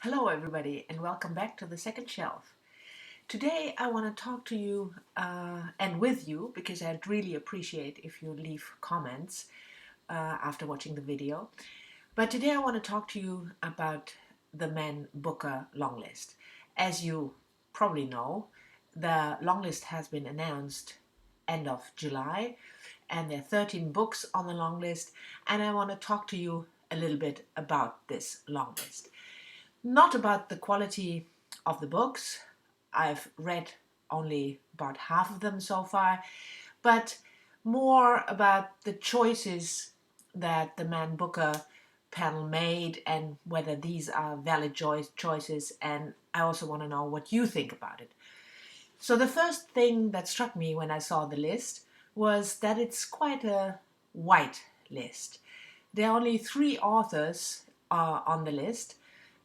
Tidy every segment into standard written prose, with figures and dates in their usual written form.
Hello everybody and welcome back to the second shelf. Today I want to talk to you and with you because I'd really appreciate if you leave comments after watching the video. But today I want to talk to you about the Man Booker Longlist. As you probably know, the longlist has been announced end of July and there are 13 books on the longlist, and I want to talk to you a little bit about this longlist. Not about the quality of the books. I've read only about half of them so far, but more about the choices that the Man Booker panel made and whether these are valid choices, and I also want to know what you think about it. So the first thing that struck me when I saw the list was that it's quite a white list. There are only 3 authors on the list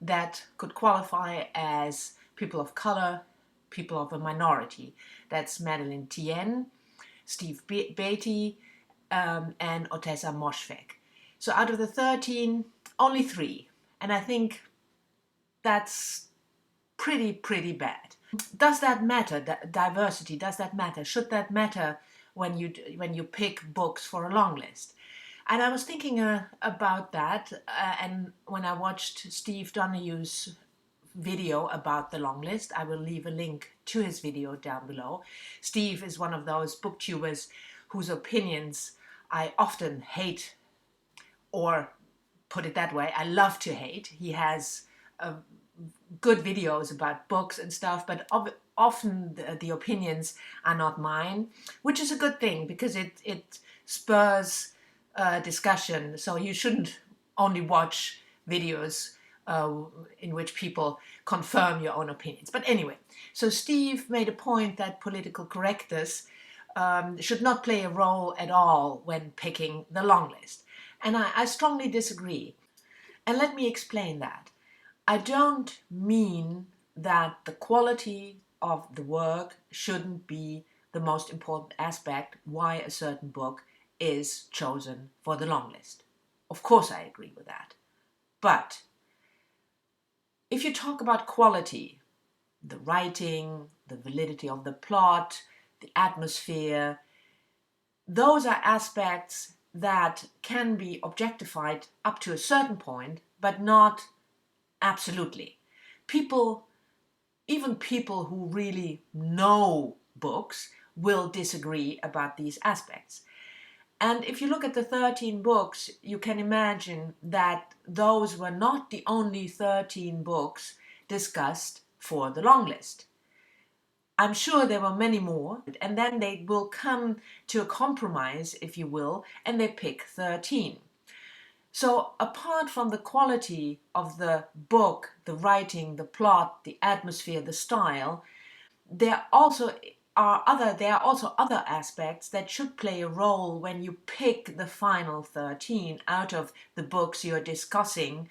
that could qualify as people of color, people of a minority. That's Madeleine Tien, Steve Beatty, and Otessa Moshfegh. So out of the 13, only 3. And I think that's pretty bad. Does that matter? Diversity, does that matter? Should that matter when you pick books for a long list? And I was thinking about that, and when I watched Steve Donahue's video about the long list, I will leave a link to his video down below. Steve is one of those booktubers whose opinions I often hate, or put it that way, I love to hate. He has good videos about books and stuff, but often the opinions are not mine, which is a good thing because it spurs discussion. So you shouldn't only watch videos in which people confirm your own opinions. But anyway, so Steve made a point that political correctness should not play a role at all when picking the long list. And I strongly disagree. And let me explain that. I don't mean that the quality of the work shouldn't be the most important aspect why a certain book is chosen for the long list. Of course I agree with that. But if you talk about quality, the writing, the validity of the plot, the atmosphere, those are aspects that can be objectified up to a certain point, but not absolutely. Even people who really know books will disagree about these aspects. And if you look at the 13 books, you can imagine that those were not the only 13 books discussed for the long list. I'm sure there were many more, and then they will come to a compromise, if you will, and they pick 13. So apart from the quality of the book, the writing, the plot, the atmosphere, the style, there are also other aspects that should play a role when you pick the final 13 out of the books you're discussing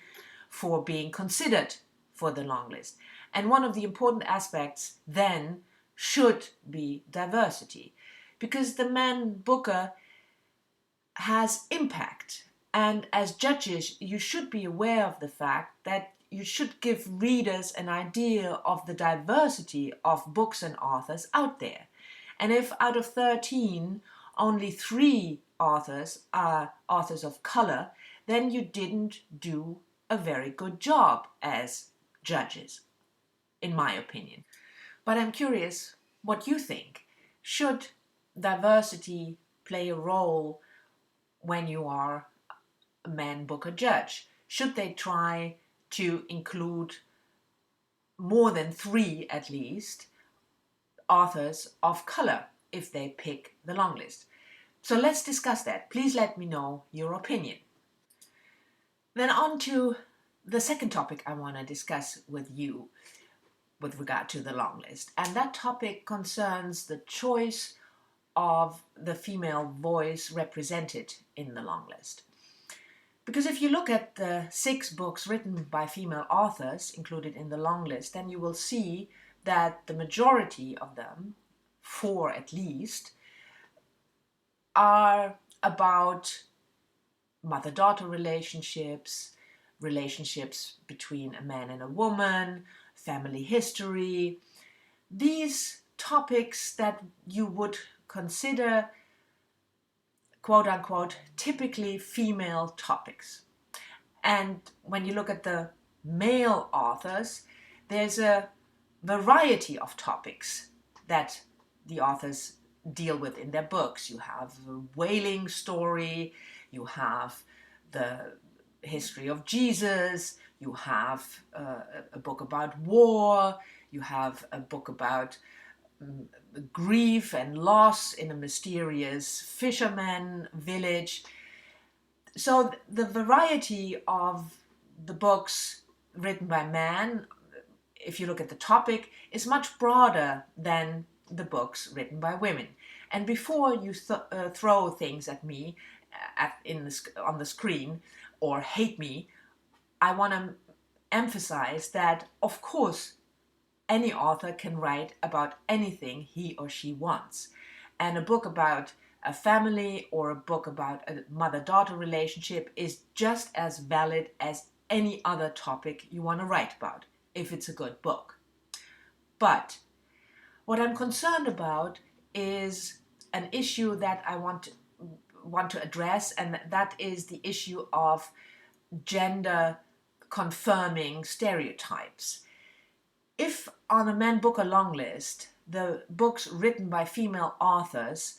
for being considered for the long list. And one of the important aspects then should be diversity, because the Man Booker has impact. And as judges, you should be aware of the fact that you should give readers an idea of the diversity of books and authors out there. And if out of 13, only 3 authors are authors of color, then you didn't do a very good job as judges, in my opinion. But I'm curious what you think. Should diversity play a role when you are a Man Booker judge? Should they try to include more than 3 at least authors of color if they pick the long list? So let's discuss that. Please let me know your opinion. Then on to the second topic I want to discuss with you with regard to the long list. And that topic concerns the choice of the female voice represented in the long list. Because if you look at the 6 books written by female authors included in the long list, then you will see that the majority of them, 4 at least, are about mother-daughter relationships, relationships between a man and a woman, family history, these topics that you would consider quote unquote typically female topics. And when you look at the male authors, there's a variety of topics that the authors deal with in their books. You have a whaling story, you have the history of Jesus, you have a book about war, you have a book about grief and loss in a mysterious fisherman village. So the variety of the books written by men, if you look at the topic, is much broader than the books written by women. And before you throw things at me on the screen or hate me, I want to emphasize that, of course, any author can write about anything he or she wants. And a book about a family or a book about a mother-daughter relationship is just as valid as any other topic you want to write about, if it's a good book. But what I'm concerned about is an issue that I want to address, and that is the issue of gender confirming stereotypes. If on the Man Booker Longlist, the books written by female authors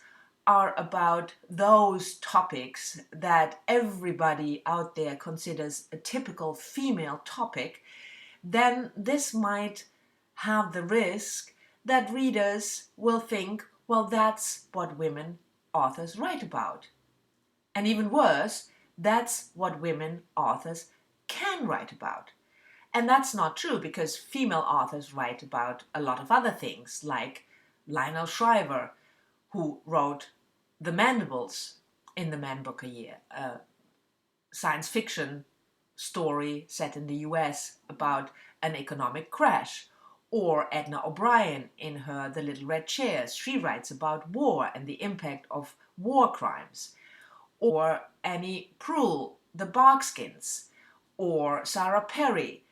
are about those topics that everybody out there considers a typical female topic, then this might have the risk that readers will think, well, that's what women authors write about. And even worse, that's what women authors can write about. And that's not true, because female authors write about a lot of other things, like Lionel Shriver, who wrote The Mandibles in the Man Booker year, a science fiction story set in the US about an economic crash. Or Edna O'Brien in her The Little Red Chairs. She writes about war and the impact of war crimes. Or Annie Proulx, The Barkskins. Or Sarah Perry,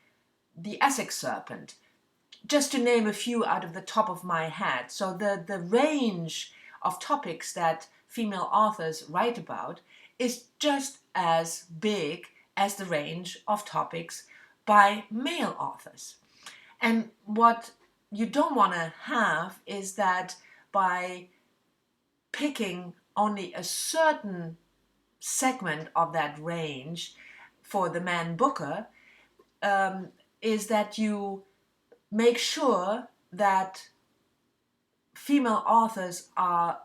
The Essex Serpent. Just to name a few out of the top of my head. So the range of topics that female authors write about is just as big as the range of topics by male authors. And what you don't want to have is that by picking only a certain segment of that range for the Man Booker, is that you make sure that female authors are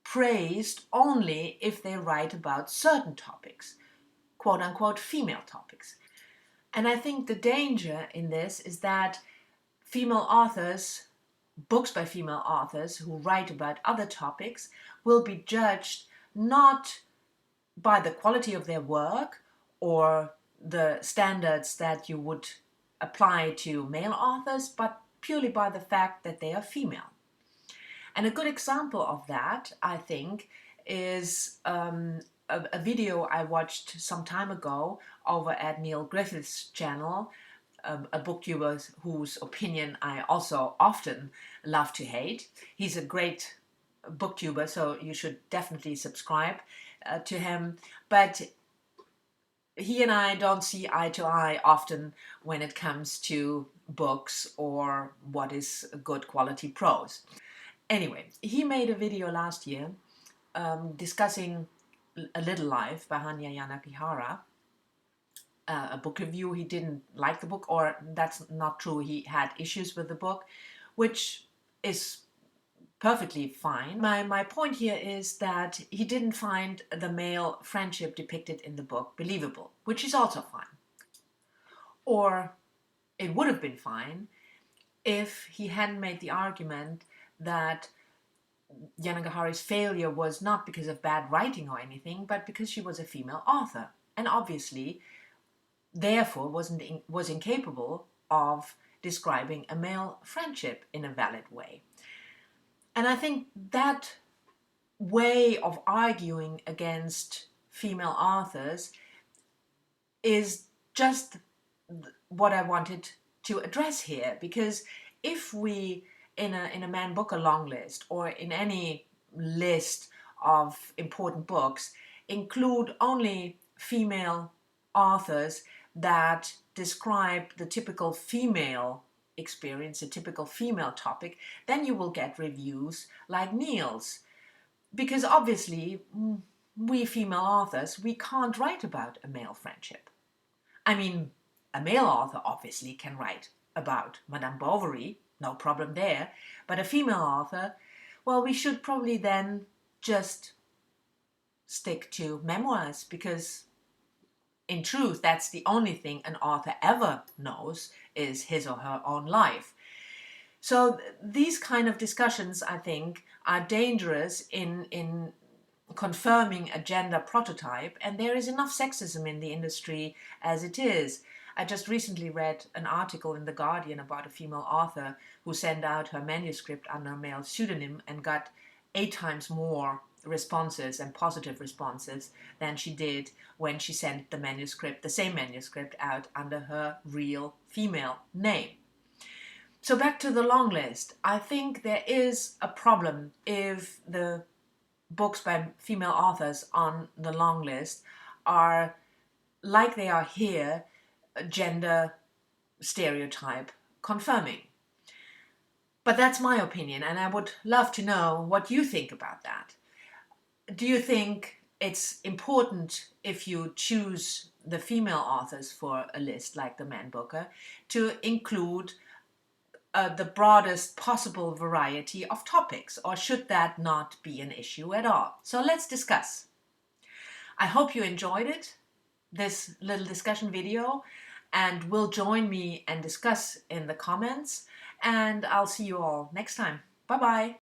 praised only if they write about certain topics, quote unquote female topics. And I think the danger in this is that female authors, books by female authors who write about other topics, will be judged not by the quality of their work or the standards that you would apply to male authors, but purely by the fact that they are female. And a good example of that, I think, is a video I watched some time ago over at Neil Griffith's channel, a booktuber whose opinion I also often love to hate. He's a great booktuber, so you should definitely subscribe to him. But he and I don't see eye to eye often when it comes to books or what is good quality prose. Anyway, he made a video last year discussing A Little Life by Hanya Yanagihara, a book review. He didn't like the book, or that's not true, he had issues with the book, which is perfectly fine. My point here is that he didn't find the male friendship depicted in the book believable, which is also fine. Or it would have been fine if he hadn't made the argument that Yanagihara's failure was not because of bad writing or anything, but because she was a female author, and obviously, therefore, was incapable of describing a male friendship in a valid way. And I think that way of arguing against female authors is just what I wanted to address here, because if we, in a Man Booker Longlist or in any list of important books, include only female authors that describe the typical female experience, a typical female topic, then you will get reviews like Neil's. Because obviously, we female authors, we can't write about a male friendship. I mean, a male author obviously can write about Madame Bovary, no problem there, but a female author, well, we should probably then just stick to memoirs, because in truth, that's the only thing an author ever knows, is his or her own life. So these kind of discussions, I think, are dangerous in confirming a gender prototype, and there is enough sexism in the industry as it is. I just recently read an article in The Guardian about a female author who sent out her manuscript under a male pseudonym and got 8 times more responses and positive responses than she did when she sent the manuscript, the same manuscript, out under her real female name. So back to the long list. I think there is a problem if the books by female authors on the long list are, like they are here, gender stereotype confirming. But that's my opinion, and I would love to know what you think about that. Do you think it's important, if you choose the female authors for a list like the Man Booker, to include the broadest possible variety of topics, or should that not be an issue at all? So let's discuss. I hope you enjoyed it, this little discussion video, and will join me and discuss in the comments, and I'll see you all next time. Bye bye.